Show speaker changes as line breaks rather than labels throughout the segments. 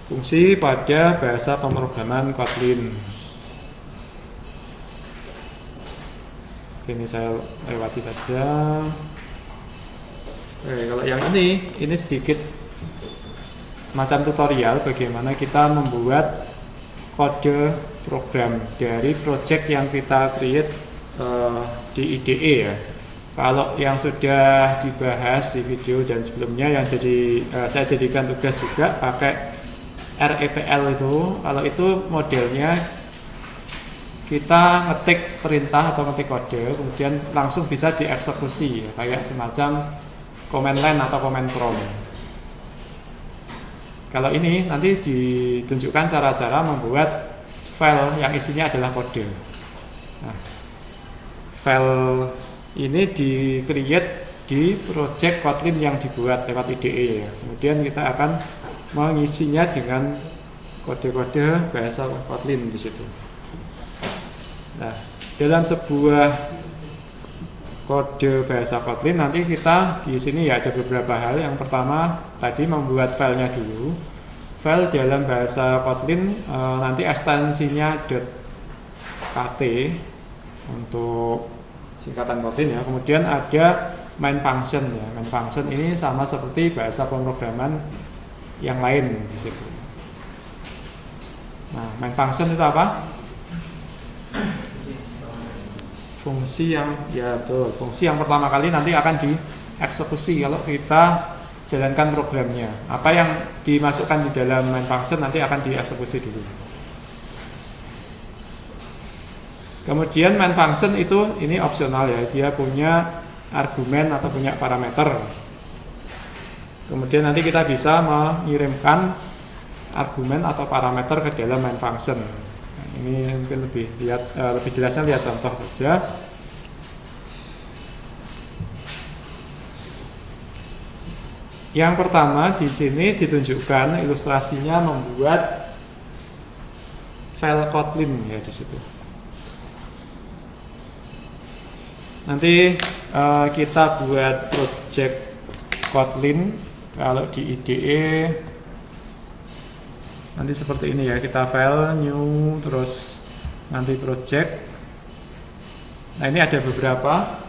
fungsi pada bahasa pemrograman Kotlin. Ini saya lewati saja. Oke, kalau yang ini sedikit semacam tutorial bagaimana kita membuat kode program dari project yang kita create di IDE ya. Kalau yang sudah dibahas di video dan sebelumnya yang saya jadikan tugas juga pakai REPL itu. Kalau itu modelnya kita ngetik perintah atau ngetik kode kemudian langsung bisa dieksekusi ya, kayak semacam command line atau command prompt. Kalau ini nanti ditunjukkan cara-cara membuat file yang isinya adalah kode. Nah, file ini di-create di project Kotlin yang dibuat lewat IDE ya. Kemudian kita akan mengisinya dengan kode-kode bahasa Kotlin di situ. Nah, dalam sebuah kode bahasa Kotlin nanti kita di sini ya ada beberapa hal. Yang pertama tadi membuat filenya dulu. File dalam bahasa Kotlin nanti ekstensinya .kt untuk singkatan Kotlin ya. Kemudian ada main function ya. Main function ini sama seperti bahasa pemrograman yang lain di situ. Nah, main function itu apa? Fungsi yang pertama kali nanti akan dieksekusi kalau kita jalankan programnya. Apa yang dimasukkan di dalam main function nanti akan dieksekusi dulu. Kemudian main function itu ini opsional ya, dia punya argumen atau punya parameter. Kemudian nanti kita bisa mengirimkan argumen atau parameter ke dalam main function. Ini mungkin lebih jelasnya lihat contoh saja. Yang pertama di sini ditunjukkan ilustrasinya membuat file Kotlin ya di situ. Nanti kita buat project Kotlin kalau di IDE. Nanti seperti ini ya, kita file new terus nanti project. Nah, ini ada beberapa.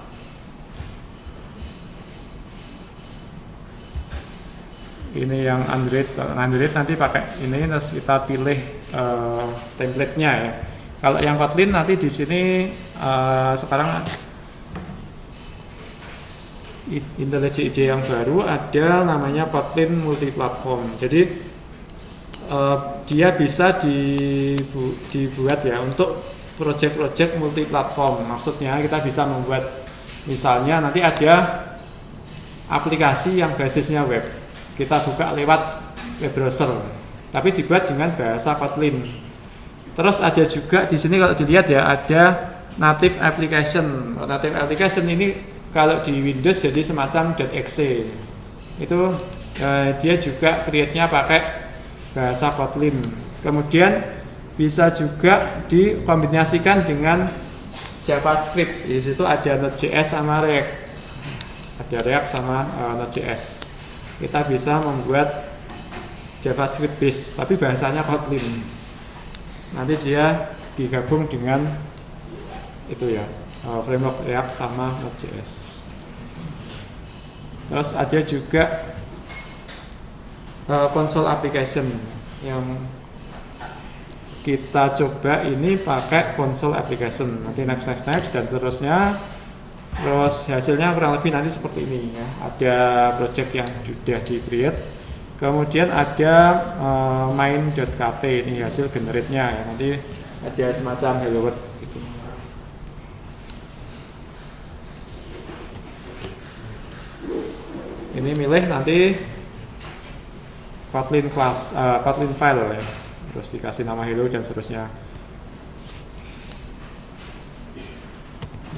Ini yang Android nanti pakai ini terus kita pilih template-nya ya. Kalau yang Kotlin nanti di sini sekarang IntelliJ IDE yang baru ada namanya Kotlin multiplatform. Jadi dia bisa dibuat ya untuk project-project multiplatform. Maksudnya kita bisa membuat misalnya nanti ada aplikasi yang basisnya web. Kita buka lewat web browser, tapi dibuat dengan bahasa Kotlin. Terus ada juga di sini kalau dilihat ya ada native application. Native application ini kalau di Windows jadi semacam .exe. Itu dia juga create-nya pakai bahasa Kotlin. Kemudian bisa juga dikombinasikan dengan JavaScript. Di situ ada Node.js sama React. Ada React sama Node.js. Kita bisa membuat JavaScript base, tapi bahasanya Kotlin. Nanti dia digabung dengan itu ya, framework React sama Node.js. Terus ada juga console application yang kita coba ini pakai console application. Nanti next dan seterusnya. Terus hasilnya kurang lebih nanti seperti ini ya. Ada project yang sudah di-create. Kemudian ada main.kt ini hasil generate-nya ya. Nanti ada semacam hello world gitu. Ini milih nanti Kotlin class, Kotlin file ya. Terus dikasih nama hello dan seterusnya.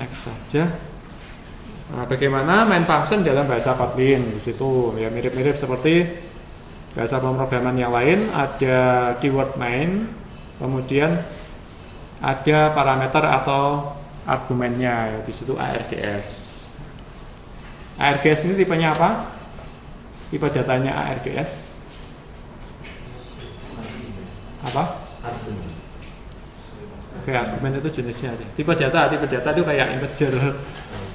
Next saja. Nah, bagaimana main function dalam bahasa Kotlin di situ ya, mirip-mirip seperti bahasa pemrograman yang lain. Ada keyword main, kemudian ada parameter atau argumennya ya, di situ args. Args ini tipenya apa? Tipe datanya args Apa?
Argumen.
Oke, argumen itu jenisnya aja. Tipe data itu kayak integer,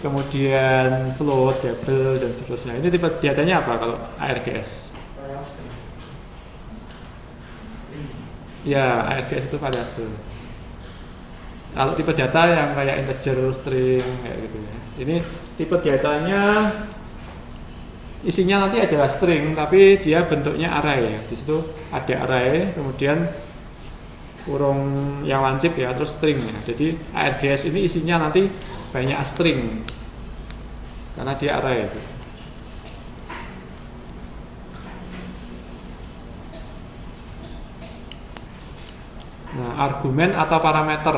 kemudian float, double dan seterusnya. Ini tipe datanya apa kalau ARGS? Ya, ARGS itu variabel. Kalau tipe data yang kayak integer, string kayak gitu ya. Ini tipe datanya isinya nanti adalah string, tapi dia bentuknya array ya. Di situ ada array, kemudian kurung yang lancip ya, terus string ya. Jadi ARGS ini isinya nanti banyak string karena dia array itu. Nah, argumen atau parameter.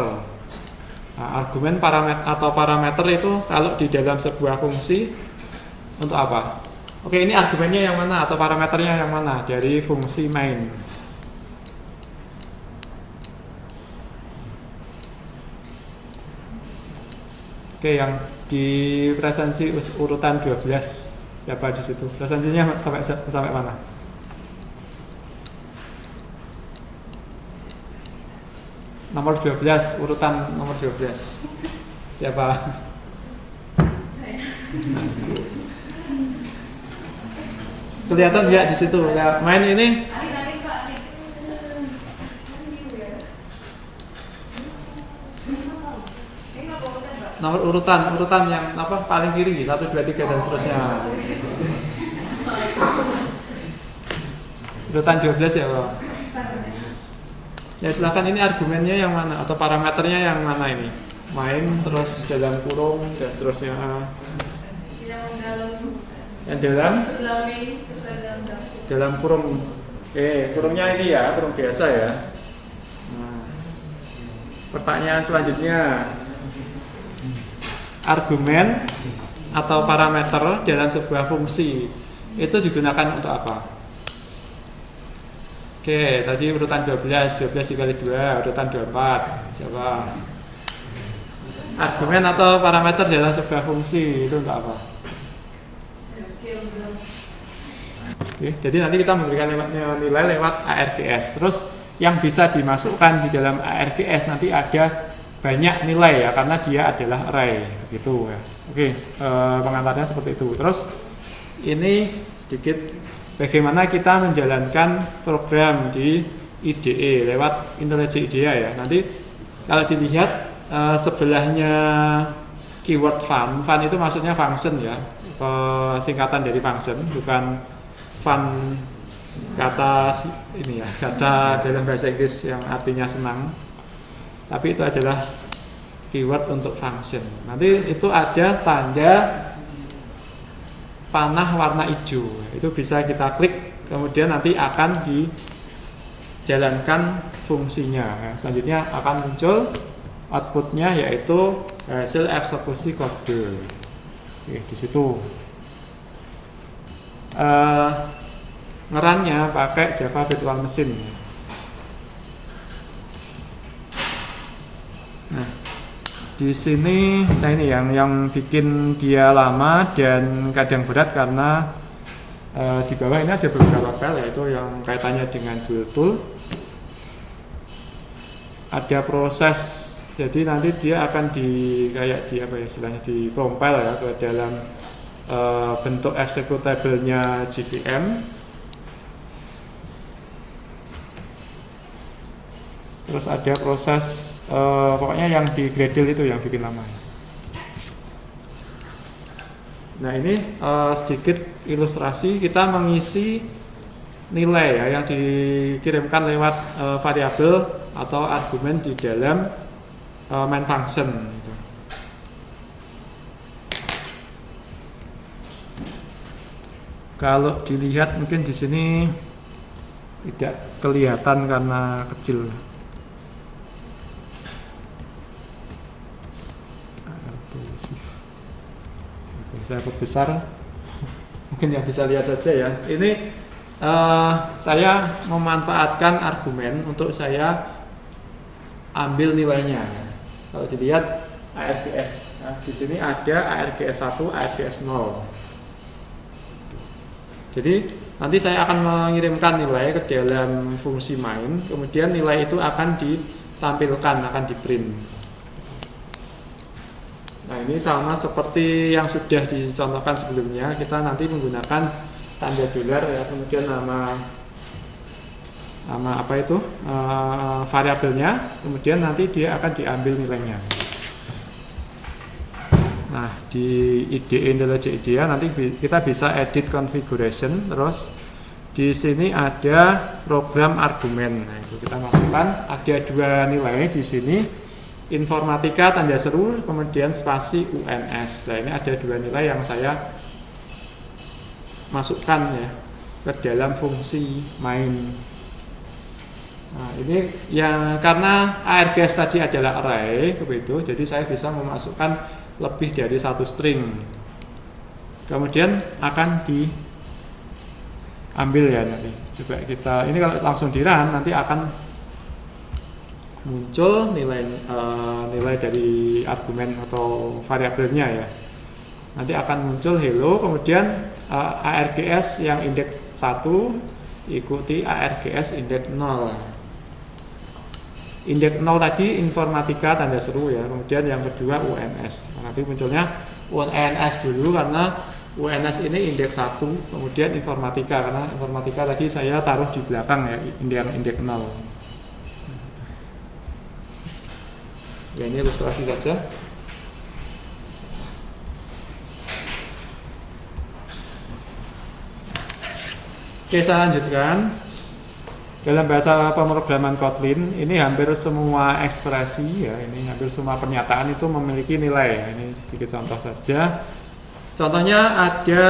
Nah, argumen atau parameter itu kalau di dalam sebuah fungsi untuk apa? Oke, ini argumennya yang mana atau parameternya yang mana dari fungsi main? Oke, yang di presensi urutan 12 siapa di situ? Presensinya sampai mana? Nomor 12, urutan nomor 12. Siapa?
Saya.
Kelihatan ya di situ. Nah, main ini nomor urutan yang apa paling kiri 1 2 3 dan seterusnya. Urutan 12 ya, Pak. Ya silahkan, ini argumennya yang mana atau parameternya yang mana ini? Main terus dalam kurung dan seterusnya. Yang dalam kurung. Kurungnya ini ya, kurung biasa ya. Nah, pertanyaan selanjutnya, argumen atau parameter dalam sebuah fungsi itu digunakan untuk apa? Oke, tadi urutan 12 dikali 2, urutan 24. Coba. Argumen atau parameter dalam sebuah fungsi itu untuk apa? Oke, jadi nanti kita memberikan nilai lewat ARGS. Terus yang bisa dimasukkan di dalam ARGS nanti ada banyak nilai ya, karena dia adalah array begitu ya. Oke, pengantarnya seperti itu. Terus ini sedikit bagaimana kita menjalankan program di IDE lewat IntelliJ IDEA ya. Nanti kalau dilihat sebelahnya keyword fun itu maksudnya function ya, singkatan dari function, bukan fun kata ini ya, kata dalam bahasa Inggris yang artinya senang, tapi itu adalah keyword untuk function. Nanti itu ada tanda panah warna hijau, itu bisa kita klik, kemudian nanti akan dijalankan fungsinya. Selanjutnya akan muncul outputnya, yaitu hasil eksekusi kode. Oke, di situ ngerannya pakai Java Virtual Machine. Nah, di sini, nah ini yang bikin dia lama dan kadang berat karena di bawah ini ada beberapa file, yaitu yang kaitannya dengan build tool. Ada proses, jadi nanti dia akan kayak istilahnya di compile ya ke dalam bentuk executable-nya JVM. Terus ada proses pokoknya yang di Gradle itu yang bikin lama. Nah ini sedikit ilustrasi kita mengisi nilai ya yang dikirimkan lewat variabel atau argumen di dalam main function gitu. Kalau dilihat mungkin di sini tidak kelihatan karena kecil. Saya perbesar, mungkin yang bisa lihat saja ya. Ini saya memanfaatkan argumen untuk saya ambil nilainya. Kalau dilihat ARGS, nah, di sini ada ARGS 1, ARGS 0. Jadi nanti saya akan mengirimkan nilai ke dalam fungsi main, kemudian nilai itu akan ditampilkan, akan di print. Nah, ini sama seperti yang sudah dicontohkan sebelumnya, kita nanti menggunakan tanda dolar ya, kemudian nama apa itu variabelnya, kemudian nanti dia akan diambil nilainya. Nah, di IDE IntelliJ IDEA nanti kita bisa edit configuration, terus di sini ada program argumen. Nah, itu kita masukkan, ada dua nilai di sini, informatika tanda seru, kemudian spasi UNS. Nah, ini ada dua nilai yang saya masukkan ya ke dalam fungsi main. Nah, ini yang karena args tadi adalah array begitu, jadi saya bisa memasukkan lebih dari satu string. Kemudian akan diambil ya nanti. Coba kita ini kalau langsung di run nanti akan muncul nilai dari argumen atau variabelnya ya. Nanti akan muncul hello, kemudian args yang indeks 1 diikuti args indeks 0. Indeks 0 tadi informatika tanda seru ya, kemudian yang kedua UNS. Nanti munculnya UNS dulu karena UNS ini indeks 1, kemudian informatika karena informatika tadi saya taruh di belakang ya, indeks 0. Ya, ini ilustrasi saja. Oke, saya lanjutkan. Dalam bahasa pemrograman Kotlin ini hampir semua ekspresi ya, ini hampir semua pernyataan itu memiliki nilai ya. Ini sedikit contoh saja. Contohnya ada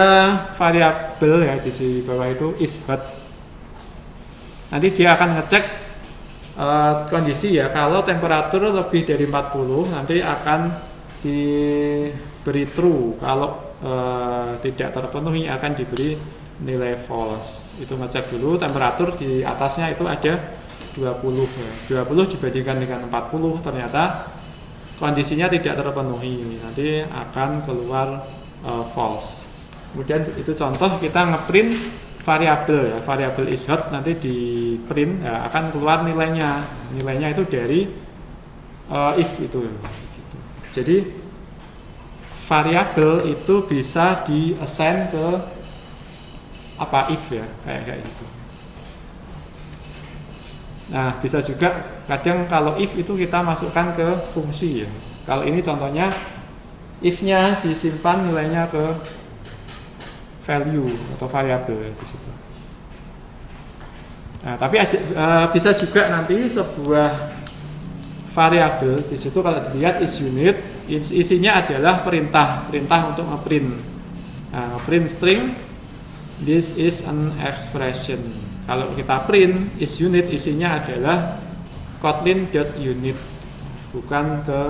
variabel ya di sini bawah itu is_hot. Nanti dia akan ngecek kondisi ya, kalau temperatur lebih dari 40 nanti akan diberi true, kalau tidak terpenuhi akan diberi nilai false. Itu ngecek dulu temperatur, di atasnya itu ada 20 ya. 20 dibandingkan dengan 40 ternyata kondisinya tidak terpenuhi, nanti akan keluar false. Kemudian itu contoh kita ngeprint variabel ya, variabel is_hot nanti di print ya, akan keluar nilainya itu dari if itu gitu. Jadi variabel itu bisa di assign ke apa if ya, kayak gitu. Nah, bisa juga kadang kalau if itu kita masukkan ke fungsi ya. Kalau ini contohnya if-nya disimpan nilainya ke value atau variabel di situ. Nah, tapi bisa juga nanti sebuah variabel di situ kalau dilihat is_unit, isinya adalah perintah untuk ngeprint. Nah, ngeprint string this is an expression. Kalau kita print is_unit, isinya adalah kotlin.unit, bukan ke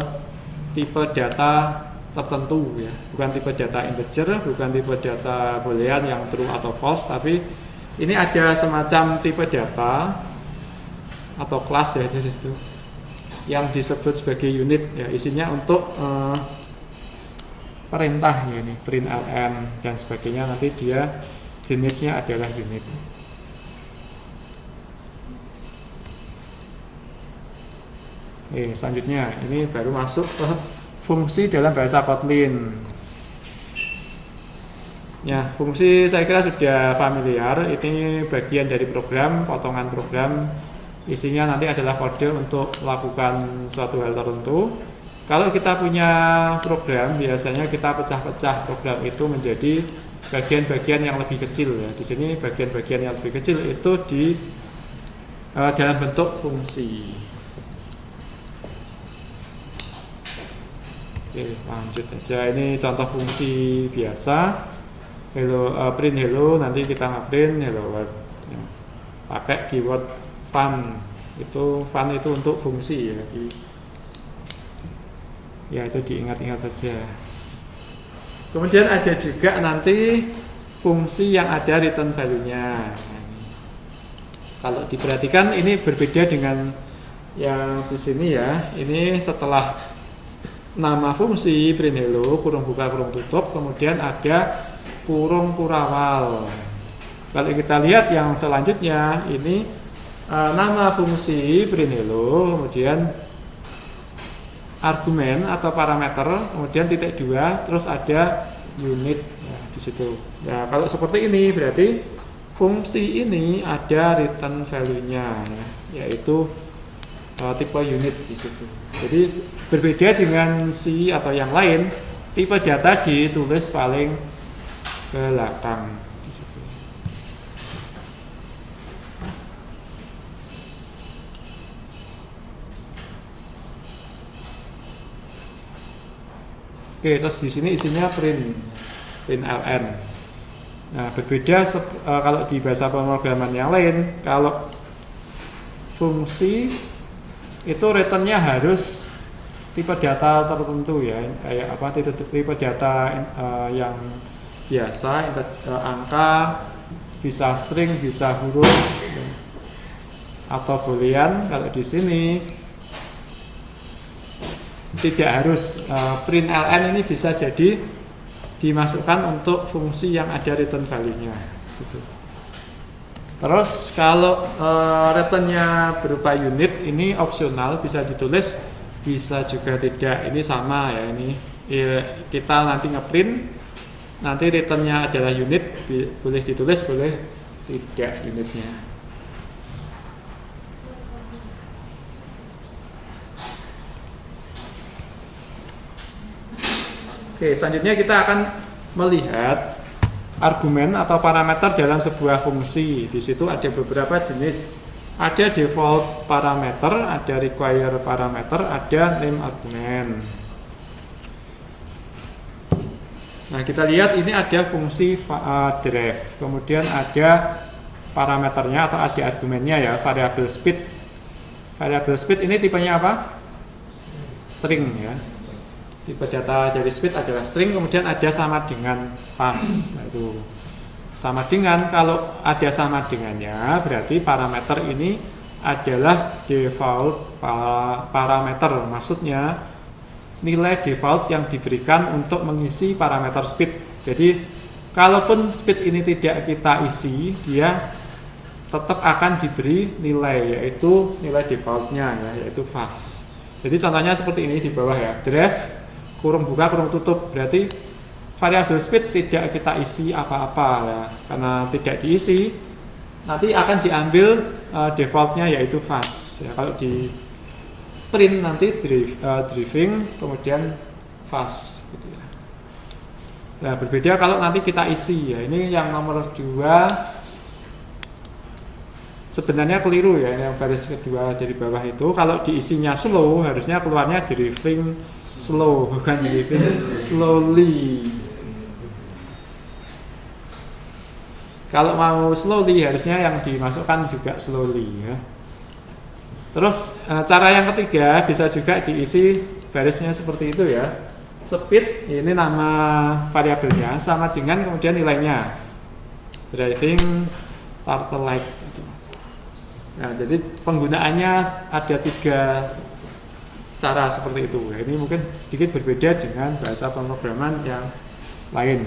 tipe data tertentu ya, bukan tipe data integer, bukan tipe data boolean yang true atau false, tapi ini ada semacam tipe data atau kelas ya di situ yang disebut sebagai unit ya, isinya untuk perintah ya, ini print ln dan sebagainya, nanti dia jenisnya adalah unit. Selanjutnya ini baru masuk ke fungsi dalam bahasa Kotlin. Ya, fungsi saya kira sudah familiar. Ini bagian dari program, potongan program. Isinya nanti adalah kode untuk melakukan suatu hal tertentu. Kalau kita punya program, biasanya kita pecah-pecah program itu menjadi bagian-bagian yang lebih kecil ya. Di sini bagian-bagian yang lebih kecil itu di dalam bentuk fungsi. Oke, lanjut aja. Ini contoh fungsi biasa. Hello, print hello, nanti kita nge-print hello world. Ya. Pakai keyword fun. Fun itu untuk fungsi ya. Ya, itu diingat-ingat saja. Kemudian ada juga nanti fungsi yang ada return value-nya. Kalau diperhatikan ini berbeda dengan yang di sini ya. Ini setelah nama fungsi print hello kurung buka kurung tutup, kemudian ada kurung kurawal. Kalau kita lihat yang selanjutnya ini nama fungsi print hello, kemudian argumen atau parameter, kemudian titik 2, terus ada unit ya, di situ. Ya, kalau seperti ini berarti fungsi ini ada return value-nya ya, yaitu tipe unit di situ. Jadi berbeda dengan C atau yang lain, tipe data ditulis paling belakang di situ. Oke, terus di sini isinya print ln. Nah, berbeda kalau di bahasa pemrograman yang lain, kalau fungsi itu returnnya harus tipe data tertentu ya, kayak apa, tipe data yang biasa, angka, bisa string, bisa huruf, atau boolean. Kalau di sini tidak harus, print ln ini bisa jadi dimasukkan untuk fungsi yang ada return value-nya gitu. Terus kalau returnnya berupa unit, ini opsional, bisa ditulis, bisa juga tidak. Ini sama ya, ini kita nanti ngeprint, nanti returnnya adalah unit, boleh ditulis, boleh tidak unitnya. Oke, selanjutnya kita akan melihat argumen atau parameter dalam sebuah fungsi. Di situ ada beberapa jenis. Ada default parameter, ada require parameter, ada name argumen. Nah, kita lihat ini ada fungsi derive. Kemudian ada parameternya atau ada argumennya ya, variable speed. Variable speed ini tipenya apa? String ya. Tipe data dari speed adalah string, kemudian ada sama dengan pas. Nah, itu sama dengan, kalau ada sama dengannya berarti parameter ini adalah default parameter, maksudnya nilai default yang diberikan untuk mengisi parameter speed. Jadi kalaupun speed ini tidak kita isi, dia tetap akan diberi nilai, yaitu nilai defaultnya ya, yaitu fast. Jadi contohnya seperti ini di bawah ya, derive kurung buka kurung tutup, berarti variabel speed tidak kita isi apa-apa ya, karena tidak diisi nanti akan diambil defaultnya yaitu fast ya. Kalau di print nanti driving kemudian fast gitu ya. Nah, berbeda kalau nanti kita isi ya. Ini yang nomor 2 sebenarnya keliru ya, yang baris kedua dari bawah itu. Kalau diisinya slow harusnya keluarnya driving slow, bukan driving slowly. Kalau mau slowly harusnya yang dimasukkan juga slowly ya. Terus cara yang ketiga bisa juga diisi barisnya seperti itu ya. Speed ini nama variabelnya sama dengan kemudian nilainya. Driving turtle light. Nah, jadi penggunaannya ada 3 cara seperti itu. Ini mungkin sedikit berbeda dengan bahasa pemrograman yang lain.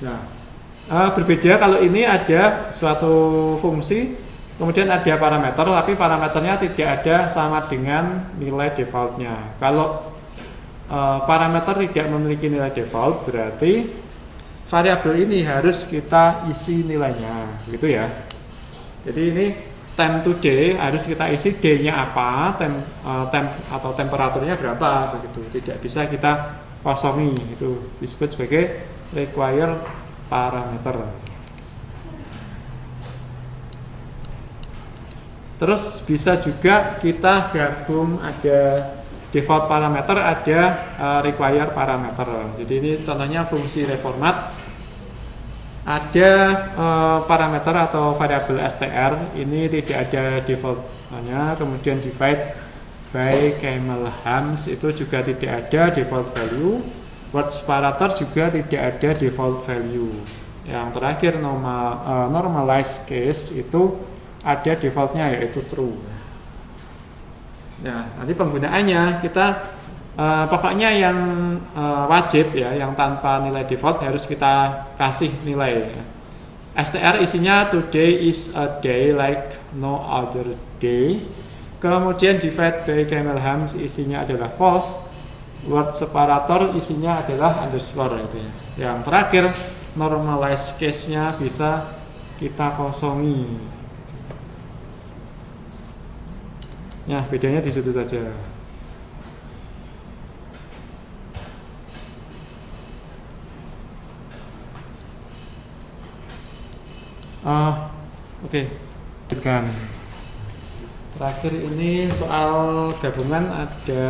Nah, berbeda kalau ini ada suatu fungsi, kemudian ada parameter, tapi parameternya tidak ada sama dengan nilai defaultnya. Kalau parameter tidak memiliki nilai default, berarti variabel ini harus kita isi nilainya, gitu ya. Jadi ini time to day harus kita isi day-nya apa, temp atau temperaturnya berapa, begitu. Tidak bisa kita kosongi, itu disebut sebagai require parameter. Terus bisa juga kita gabung, ada default parameter, ada require parameter. Jadi ini contohnya fungsi reformat, ada parameter atau variabel str, ini tidak ada defaultnya, kemudian divide by camel hams itu juga tidak ada default value, word separator juga tidak ada default value. Yang terakhir normalized case itu ada defaultnya yaitu true. Nah, nanti penggunaannya kita pokoknya yang wajib ya, yang tanpa nilai default harus kita kasih nilai. str isinya today is a day like no other day. Kemudian divide by camel hams isinya adalah false. Word separator isinya adalah underscore itu ya. Yang terakhir normalize case-nya bisa kita kosongi. Ya, bedanya di situ saja. Oke. Lanjutkan. Terakhir ini soal gabungan, ada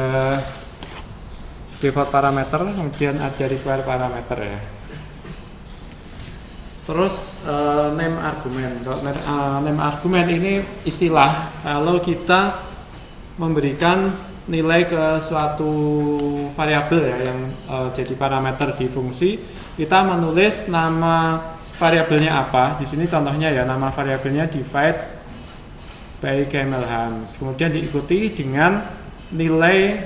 default parameter, kemudian ada require parameter ya. Terus name argument. Name argument ini istilah kalau kita memberikan nilai ke suatu variabel ya yang jadi parameter di fungsi, kita menulis nama variabelnya apa. Di sini contohnya ya, nama variabelnya divide by camel hams. Kemudian diikuti dengan nilai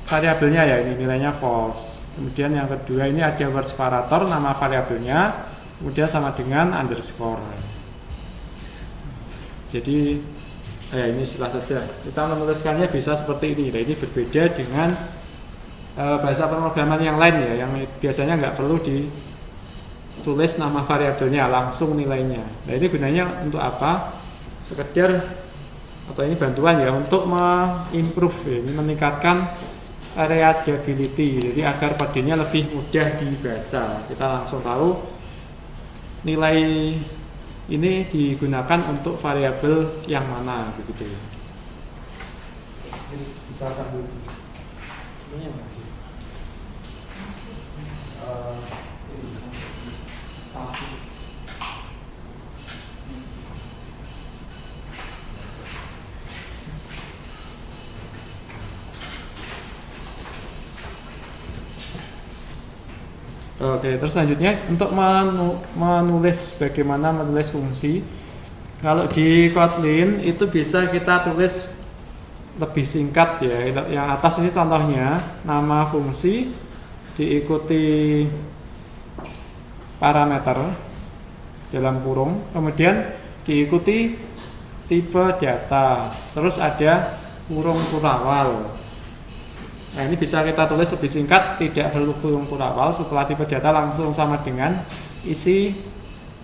variabelnya ya, ini nilainya false. Kemudian yang kedua ini ada word separator, nama variabelnya, kemudian sama dengan underscore. Jadi ini istilah saja. Kita menuliskannya bisa seperti ini. Nah, ini berbeda dengan bahasa pemrograman yang lain ya, yang biasanya nggak perlu ditulis nama variabelnya, langsung nilainya. Nah, ini gunanya untuk apa? Sekedar atau ini bantuan ya untuk improve ya, ini meningkatkan readability, jadi agar kodenya lebih mudah dibaca. Kita langsung tahu nilai ini digunakan untuk variabel yang mana begitu ya. Bisa sambil ini yang masih Oke, terus selanjutnya untuk menulis, bagaimana menulis fungsi. Kalau di Kotlin itu bisa kita tulis lebih singkat ya. Yang atas ini contohnya, nama fungsi diikuti parameter dalam kurung, kemudian diikuti tipe data, terus ada kurung kurawal. Nah, ini bisa kita tulis lebih singkat, tidak perlu kurung kurawal. Setelah tipe data langsung sama dengan isi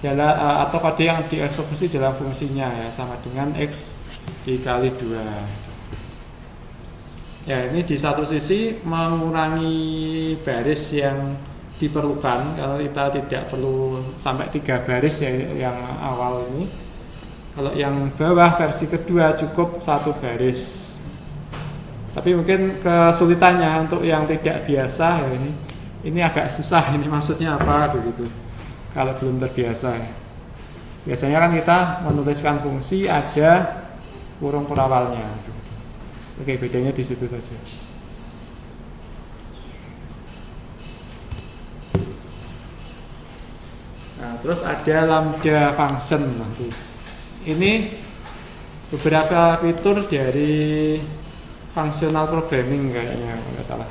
dalam atau kode yang dieksekusi dalam fungsinya ya, sama dengan x dikali 2. Ya, ini di satu sisi mengurangi baris yang diperlukan, kalau kita tidak perlu sampai 3 baris ya yang awal ini. Kalau yang bawah versi kedua cukup 1 baris. Tapi mungkin kesulitannya untuk yang tidak biasa ya, ini agak susah, ini maksudnya apa begitu kalau belum terbiasa ya. Biasanya kan kita menuliskan fungsi ada kurung kurawalnya begitu. Oke, bedanya di situ saja. Nah, terus ada lambda function nanti. Ini beberapa fitur dari functional programming kayaknya, nggak salah.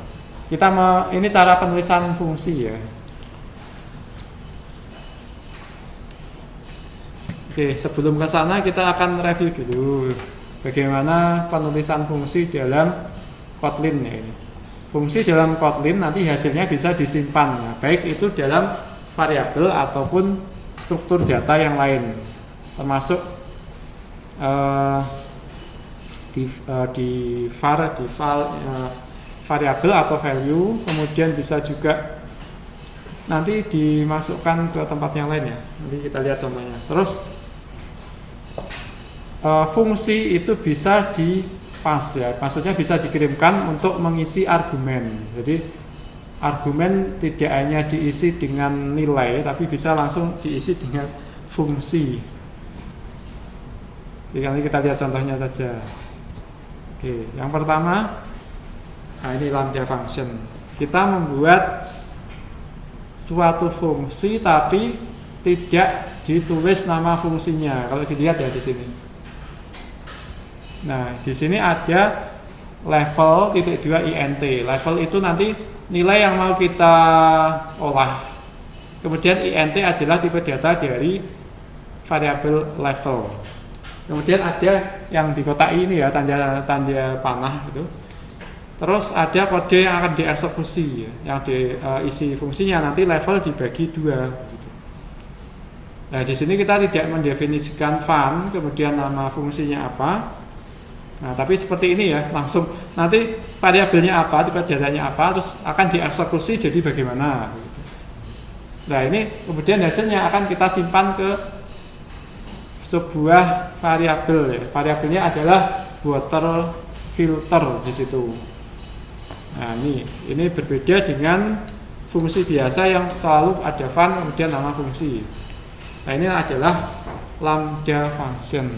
Ini cara penulisan fungsi ya. Oke, sebelum ke sana kita akan review dulu bagaimana penulisan fungsi dalam Kotlin ya ini. Fungsi dalam Kotlin nanti hasilnya bisa disimpan, ya, baik itu dalam variabel ataupun struktur data yang lain, termasuk di variabel atau value, kemudian bisa juga nanti dimasukkan ke tempat yang lain ya. Nanti kita lihat contohnya. Terus fungsi itu bisa di-pass ya, maksudnya bisa dikirimkan untuk mengisi argumen. Jadi argumen tidak hanya diisi dengan nilai, tapi bisa langsung diisi dengan fungsi. Jadi nanti kita lihat contohnya saja. Oke, yang pertama, nah ini lambda function. Kita membuat suatu fungsi tapi tidak ditulis nama fungsinya. Kalau dilihat ya di sini. Nah, di sini ada level titik 2 int. Level itu nanti nilai yang mau kita olah. Kemudian int adalah tipe data dari variabel level. Kemudian ada yang dikotai ini ya, tanda panah gitu. Terus ada kode yang akan dieksekusi ya, yang diisi fungsinya nanti level dibagi 2 gitu. Nah, di sini kita tidak mendefinisikan fun, kemudian nama fungsinya apa. Nah, tapi seperti ini ya, langsung nanti variabelnya apa, tipe datanya apa, terus akan dieksekusi jadi bagaimana gitu. Nah, ini kemudian hasilnya akan kita simpan ke sebuah variabel ya. Variabelnya adalah water filter di situ. Nah, ini berbeda dengan fungsi biasa yang selalu ada fun kemudian nama fungsi. Nah, ini adalah lambda function.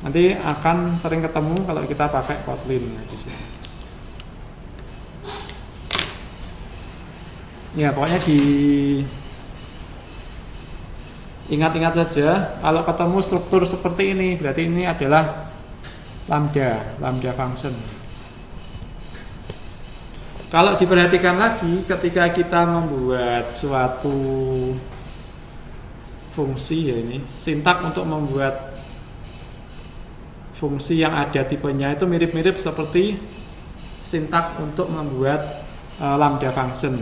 Nanti akan sering ketemu kalau kita pakai Kotlin ya, di sini. Ya, pokoknya ingat-ingat saja kalau ketemu struktur seperti ini berarti ini adalah lambda function. Kalau diperhatikan lagi ketika kita membuat suatu fungsi ya, ini sintak untuk membuat fungsi yang ada tipenya itu mirip-mirip seperti sintak untuk membuat lambda function.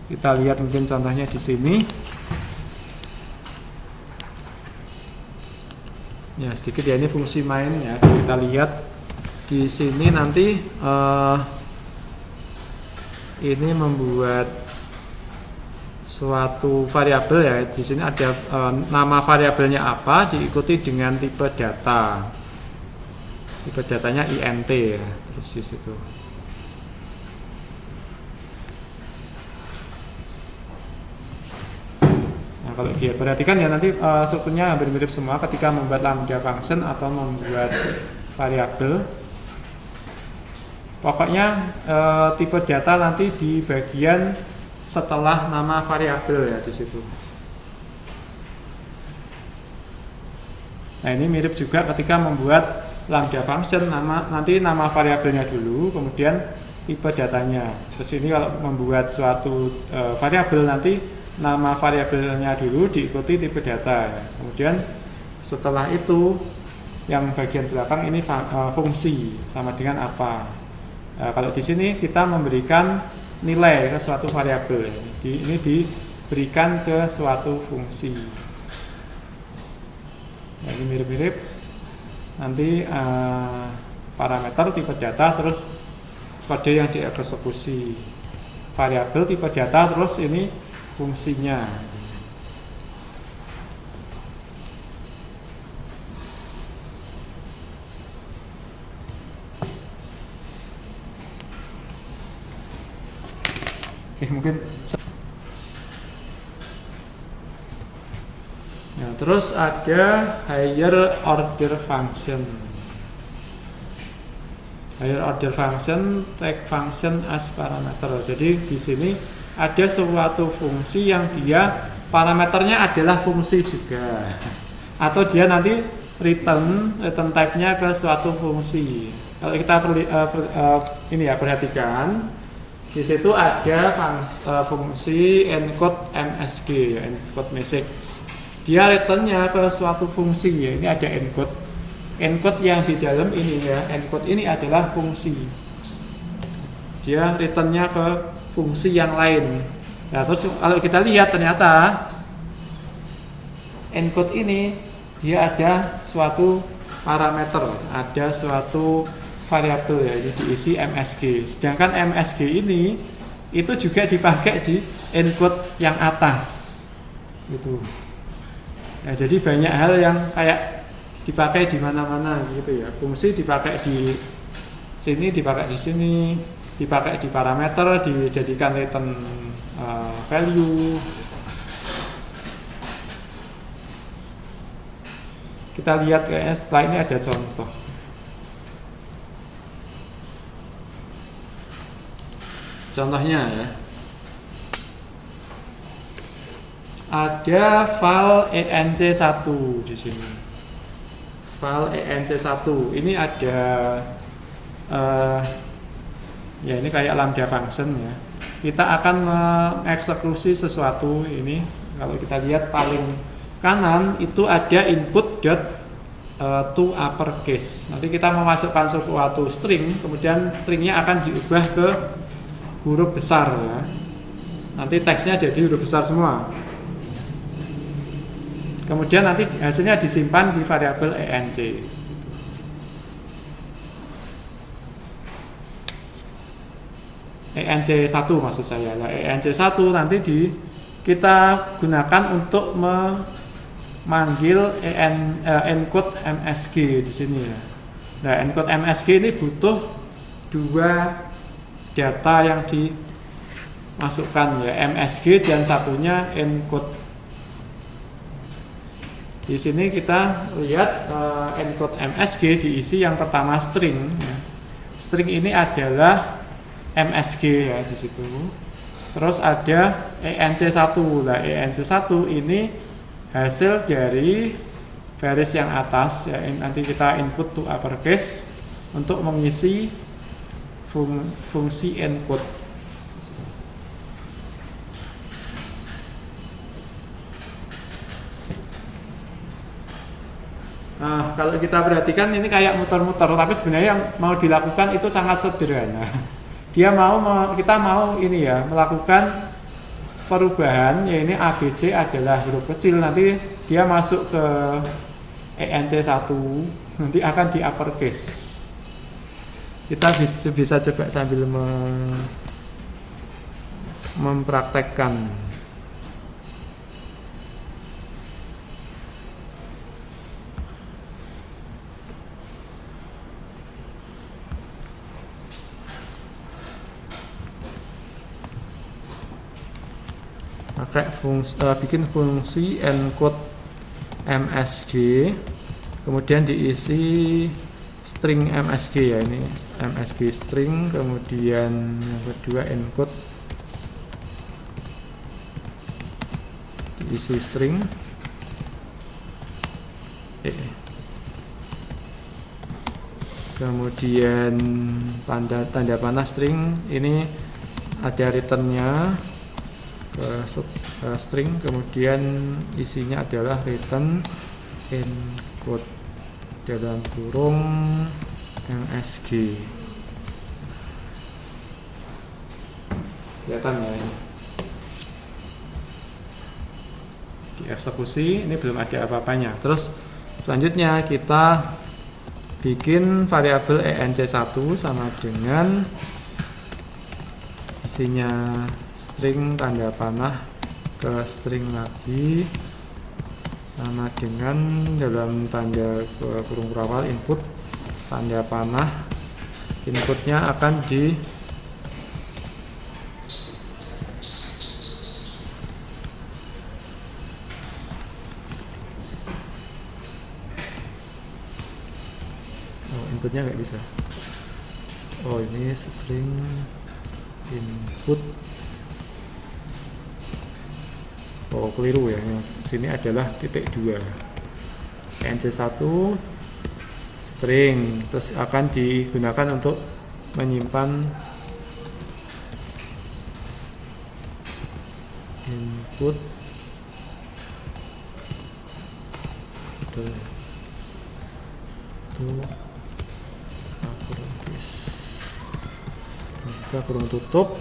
Kita lihat mungkin contohnya di sini. Ya, sedikit ya, ini fungsi main ya. Kita lihat di sini nanti ini membuat suatu variabel ya. Di sini ada nama variabelnya apa diikuti dengan tipe data. Tipe datanya int ya, terus di situ. Nah, kalau dia perhatikan ya nanti strukturnya hampir mirip semua ketika membuat lambda function atau membuat variabel. Pokoknya tipe data nanti di bagian setelah nama variabel ya di situ. Nah, ini mirip juga ketika membuat lambda function, nanti nama variabelnya dulu, kemudian tipe datanya. Terus ini kalau membuat suatu variabel nanti nama variabelnya dulu diikuti tipe data ya. Kemudian setelah itu yang bagian belakang ini fungsi sama dengan apa. Kalau di sini kita memberikan nilai ke suatu variabel, ini diberikan ke suatu fungsi. Nah, ini mirip-mirip. Nanti parameter tipe data terus kode yang dieksekusi. Variabel tipe data terus ini fungsinya. Mungkin ya, terus ada higher order function. Higher order function take function as parameter. Jadi di sini ada suatu fungsi yang dia parameternya adalah fungsi juga, atau dia nanti return type-nya ke suatu fungsi. Kalau kita ini ya, perhatikan di situ ada fungsi encode MSG, encode message. Dia returnnya ke suatu fungsi ya. Ini ada encode. Encode yang di dalam ini ya. Encode ini adalah fungsi. Dia returnnya ke fungsi yang lain. Nah, terus kalau kita lihat ternyata encode ini dia ada suatu parameter, ada suatu variabel ya, ini diisi MSG. Sedangkan MSG ini itu juga dipakai di encode yang atas, gitu. Ya, jadi banyak hal yang kayak dipakai di mana-mana gitu ya. Fungsi dipakai di sini, dipakai di sini, dipakai di parameter, dijadikan return value. Kita lihat kayaknya setelah ini ada contoh. Contohnya ya, ada file enc1 di sini. File enc1 ini ada ya ini kayak lambda function ya. Kita akan mengeksekusi sesuatu ini. Kalau kita lihat paling kanan itu ada input to uppercase. Nanti kita memasukkan suatu string, kemudian stringnya akan diubah ke huruf besar ya. Nanti teksnya jadi huruf besar semua. Kemudian nanti hasilnya disimpan di variabel enc. enc1 maksud saya. Nah, enc1 nanti kita gunakan untuk memanggil encode msg di sini ya. Nah, encode msg ini butuh dua data yang dimasukkan ya, msg dan satunya encode. Di sini kita lihat encode MSG diisi yang pertama string. Ya. String ini adalah MSG ya di situ. Terus ada ENC1. Nah, ENC1 ini hasil dari baris yang atas ya. Nanti kita input to uppercase untuk mengisi fungsi encode. Nah, kalau kita perhatikan ini kayak muter-muter, tapi sebenarnya yang mau dilakukan itu sangat sederhana. Kita mau ini ya, melakukan perubahan, ya ini ABC adalah huruf kecil, nanti dia masuk ke ENC1, nanti akan di uppercase. Kita bisa coba sambil mempraktekkan. Pakai bikin fungsi encode msg, kemudian diisi string msg ya, ini msg string, kemudian yang kedua encode diisi string kemudian tanda panah string, ini ada returnnya ke string, kemudian isinya adalah return encode dalam kurung msg. Kelihatan ya ini. Dieksekusi, ini belum ada apa-apanya. Terus selanjutnya kita bikin variabel enc1 sama dengan isinya string tanda panah ke string lagi sama dengan dalam tanda kurung awal input tanda panah, inputnya akan inputnya nggak bisa. Ini string input. Keliru ya. Sini adalah titik 2. enc1 string, terus akan digunakan untuk menyimpan input to uppercase. Buka kurung tutup,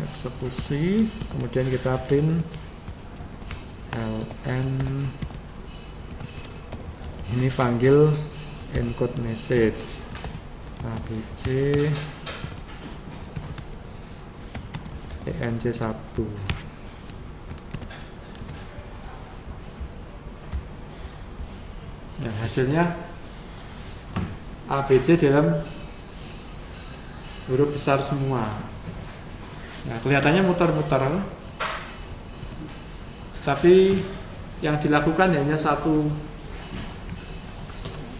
eksekusi, kemudian kita print ln, ini panggil encode message abc enc1. Nah, hasilnya ABC dalam huruf besar semua. Nah, kelihatannya muter-muter, tapi yang dilakukan hanya satu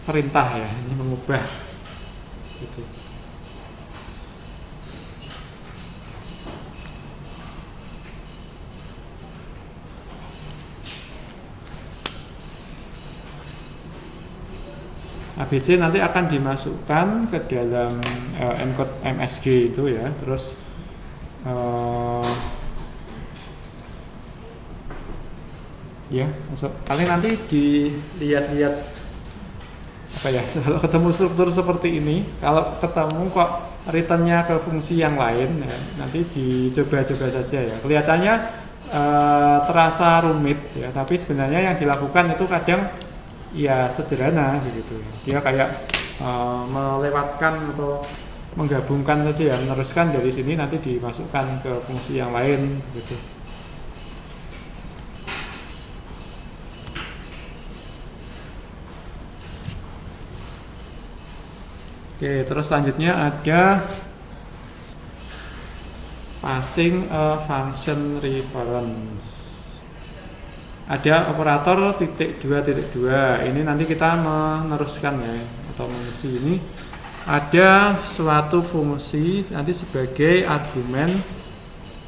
perintah ya, ini mengubah gitu. ABC nanti akan dimasukkan ke dalam encode MSG itu ya. Terus ya, masuk. Paling nanti dilihat-lihat apa ya, kalau ketemu struktur seperti ini, kalau ketemu kok returnnya ke fungsi yang lain ya, nanti dicoba-coba saja ya. Kelihatannya terasa rumit ya, tapi sebenarnya yang dilakukan itu kadang ya sederhana gitu. Dia kayak melewatkan atau menggabungkan saja ya, meneruskan dari sini nanti dimasukkan ke fungsi yang lain gitu. Oke, terus selanjutnya ada passing a function reference. Ada operator titik 2. Ini nanti kita meneruskan ya, atau mengisi ini. Ada suatu fungsi nanti sebagai argumen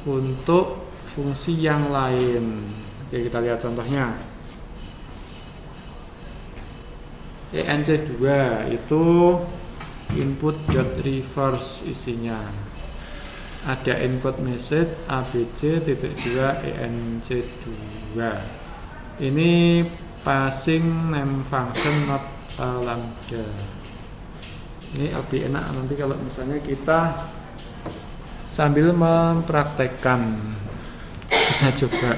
untuk fungsi yang lain. Oke, kita lihat contohnya. enc2 itu input.reverse isinya. Ada encode message abc.2 enc2. Ini passing name function not lambda. Ini lebih enak nanti kalau misalnya kita sambil mempraktekkan. Kita coba.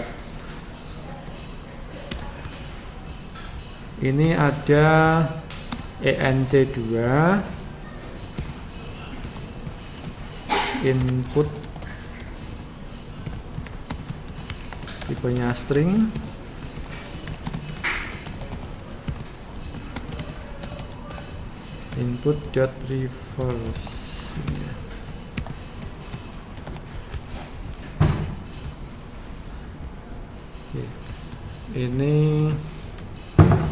Ini ada enc2 input tipenya string, input.reverse. Ini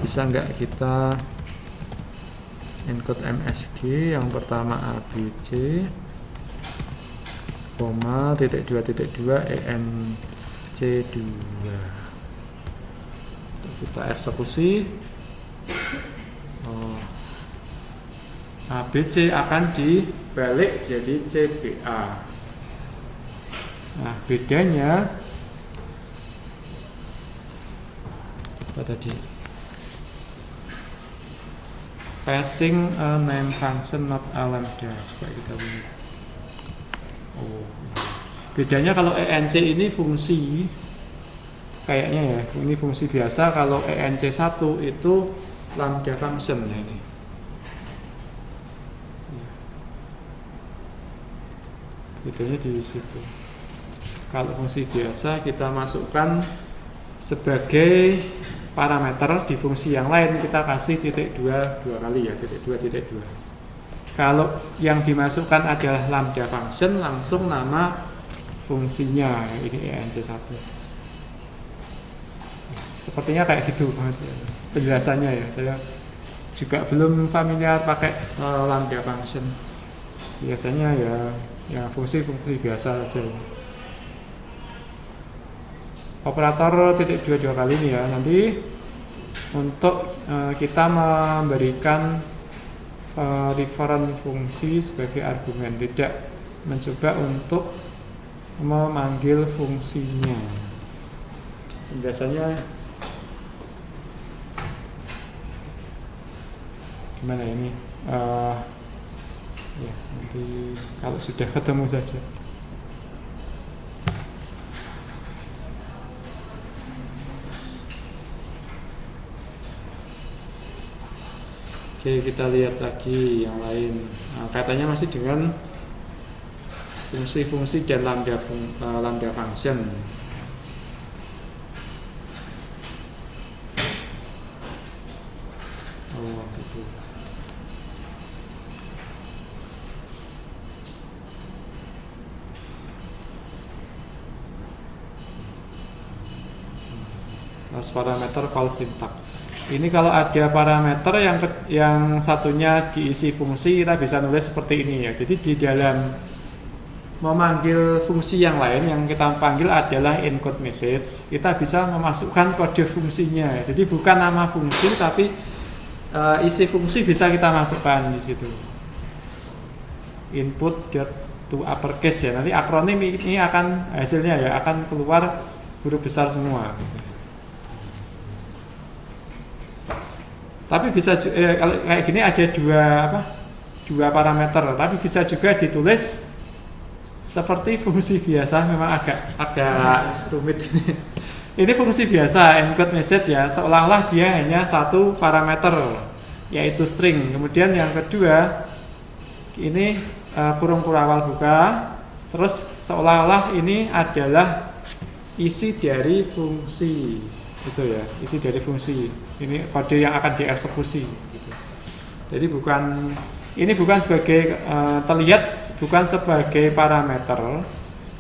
bisa nggak kita encode MSG yang pertama ABC, koma titik 2 enc2. Kita eksekusi. ABC akan dibalik jadi CBA. Nah, bedanya apa tadi? Passing a name function not a lambda. Coba kita lihat. Bedanya kalau enc ini fungsi, kayaknya ya, ini fungsi biasa. Kalau enc1 itu lambda function ya ini. Bedanya di situ. Kalau fungsi biasa kita masukkan sebagai parameter di fungsi yang lain, kita kasih titik 2 kali ya, titik 2. Kalau yang dimasukkan adalah lambda function, langsung nama fungsinya, ini enc1. Sepertinya kayak gitu penjelasannya ya. Saya juga belum familiar pakai lambda function. Biasanya ya fungsi biasa aja. Operator titik 2 kali ini ya, nanti untuk kita memberikan referent fungsi sebagai argumen, tidak mencoba untuk memanggil fungsinya. Biasanya gimana ini? Ya nanti kalau sudah ketemu saja. Oke, kita lihat lagi yang lain. Nah, katanya masih dengan fungsi-fungsi dan lambda function. Oh, gitu. As parameter call syntax. Ini kalau ada parameter yang satunya diisi fungsi, kita bisa nulis seperti ini ya. Jadi di dalam memanggil fungsi yang lain, yang kita panggil adalah encode message, kita bisa memasukkan kode fungsinya. Jadi bukan nama fungsi, tapi isi fungsi bisa kita masukkan di situ. Input to uppercase ya. Nanti akronim ini akan hasilnya ya akan keluar huruf besar semua. Tapi bisa kalau kayak gini ada dua parameter. Tapi bisa juga ditulis seperti fungsi biasa. Memang agak rumit ini. Ini fungsi biasa encode message ya, seolah-olah dia hanya satu parameter yaitu string. Kemudian yang kedua ini kurung awal buka, terus seolah-olah ini adalah isi dari fungsi itu ya, isi dari fungsi. Ini kode yang akan dieksekusi gitu. Jadi ini bukan sebagai terlihat bukan sebagai parameter,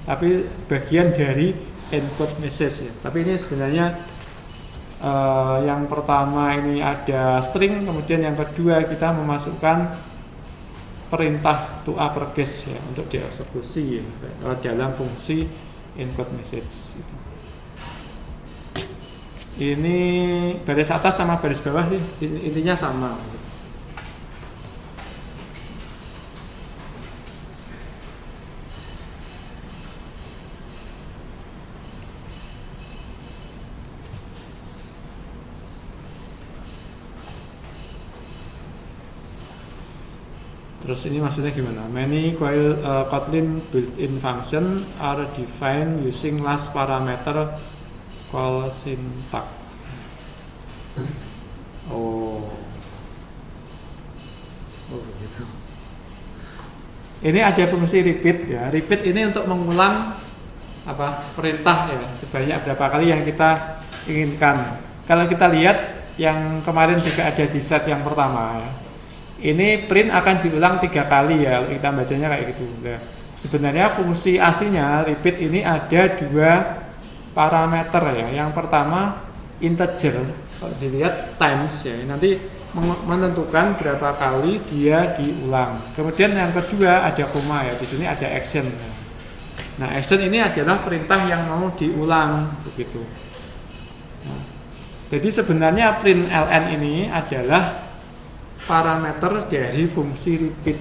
tapi bagian dari encode message ya. Tapi ini sebenarnya yang pertama ini ada string, kemudian yang kedua kita memasukkan perintah to uppercase ya untuk dieksekusi ya, dalam fungsi encode message. Ini baris atas sama baris bawah intinya sama. Terus ini maksudnya gimana? Many Kotlin built-in function are defined using last parameter call syntax. Oh begitu. Ini ada fungsi repeat ya. Repeat ini untuk mengulang perintah ya sebanyak berapa kali yang kita inginkan. Kalau kita lihat yang kemarin juga ada di set yang pertama ya. Ini print akan diulang 3 kali ya, kita bacanya kayak gitu. Nah, sebenarnya fungsi aslinya repeat ini ada 2 parameter ya. Yang pertama integer, kalau dilihat times ya, nanti menentukan berapa kali dia diulang. Kemudian yang kedua ada koma ya, di sini ada action. Nah, action ini adalah perintah yang mau diulang begitu. Nah, jadi sebenarnya print ln ini adalah parameter dari fungsi repeat.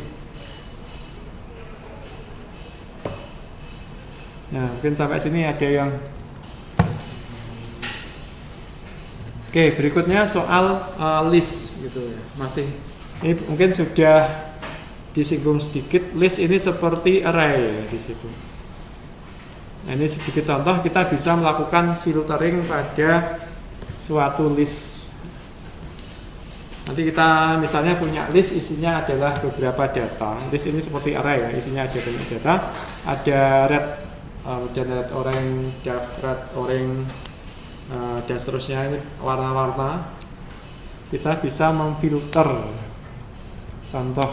Nah, mungkin sampai sini ada yang Oke, berikutnya soal list gitu ya. Masih ini mungkin sudah disinggung sedikit. List ini seperti array ya di situ. Nah, ini sedikit contoh kita bisa melakukan filtering pada suatu list. Nanti kita misalnya punya list isinya adalah beberapa data. List ini seperti array ya, isinya ada banyak data. Ada red, orange, dark red, orange, dan seterusnya ini warna-warna. Kita bisa memfilter. Contoh.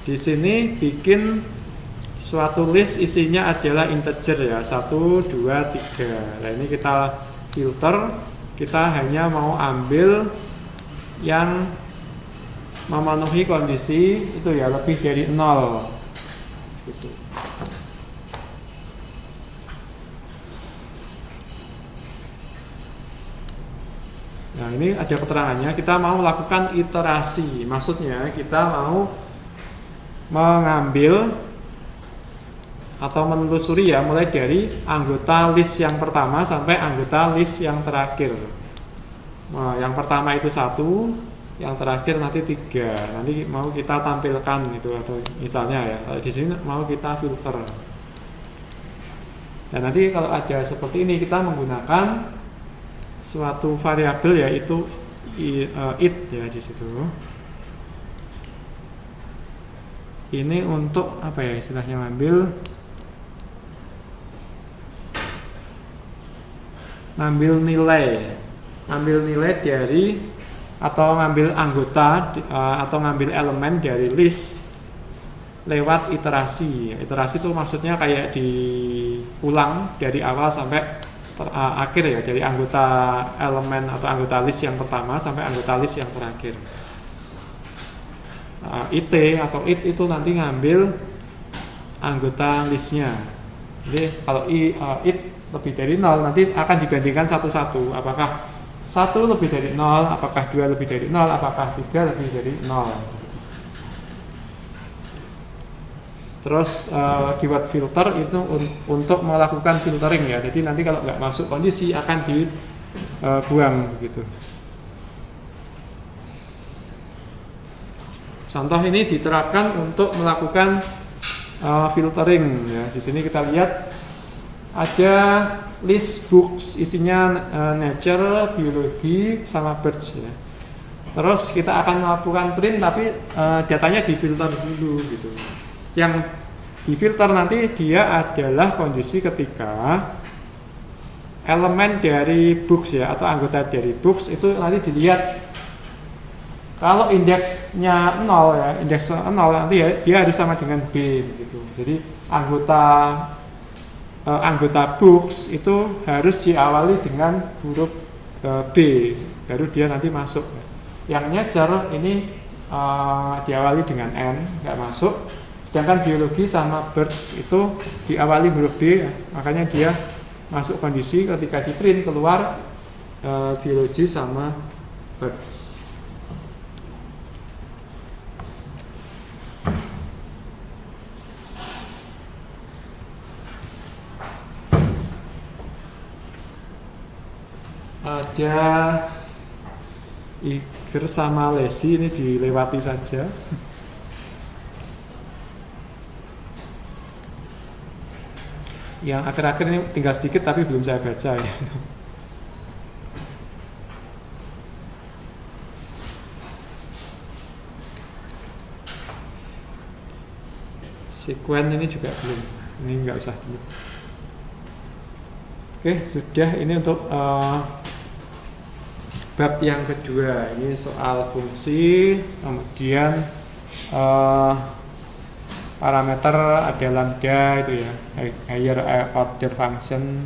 Di sini bikin suatu list isinya adalah integer ya 1, 2, 3. Nah ini kita filter, kita hanya mau ambil yang memenuhi kondisi itu ya lebih dari 0 gitu. Nah ini ada keterangannya, kita mau lakukan iterasi, maksudnya kita mau mengambil atau menelusuri ya mulai dari anggota list yang pertama sampai anggota list yang terakhir. Nah, yang pertama itu 1, yang terakhir nanti 3. Nanti mau kita tampilkan itu atau misalnya ya di sini mau kita filter. Dan nanti kalau ada seperti ini kita menggunakan suatu variabel yaitu it ya di situ. Ini untuk apa ya istilahnya ngambil nilai dari atau ngambil anggota atau ngambil elemen dari list lewat iterasi. Iterasi itu maksudnya kayak diulang dari awal sampai akhir ya, dari anggota elemen atau anggota list yang pertama sampai anggota list yang terakhir. It atau it itu nanti ngambil anggota listnya. Jadi kalau it lebih dari 0, nanti akan dibandingkan satu-satu. Apakah 1 lebih dari 0, apakah 2 lebih dari 0, apakah 3 lebih dari 0. Terus keyword filter itu untuk melakukan filtering ya. Jadi nanti kalau nggak masuk kondisi akan dibuang begitu. Contoh ini diterapkan untuk melakukan filtering ya. Di sini kita lihat ada list books isinya nature, biologi, sama birds ya. Terus kita akan melakukan print tapi datanya difilter dulu gitu. Yang difilter nanti dia adalah kondisi ketika elemen dari books ya atau anggota dari books itu nanti dilihat kalau indeksnya 0 ya, indeksnya 0 nanti ya, dia harus sama dengan B gitu. Jadi anggota books itu harus diawali dengan huruf B baru dia nanti masuk. Yang nature ini diawali dengan N, nggak masuk. Sedangkan biologi sama birds itu diawali huruf B, makanya dia masuk kondisi ketika di print keluar biologi sama birds. Ada Iger sama Lesi ini dilewati saja. Yang akhir-akhir ini tinggal sedikit tapi belum saya baca ya. Sekuen ini juga belum. Ini nggak usah dulu. Oke, sudah ini untuk bab yang kedua. Ini soal fungsi, kemudian parameter ada lambda itu ya, higher order function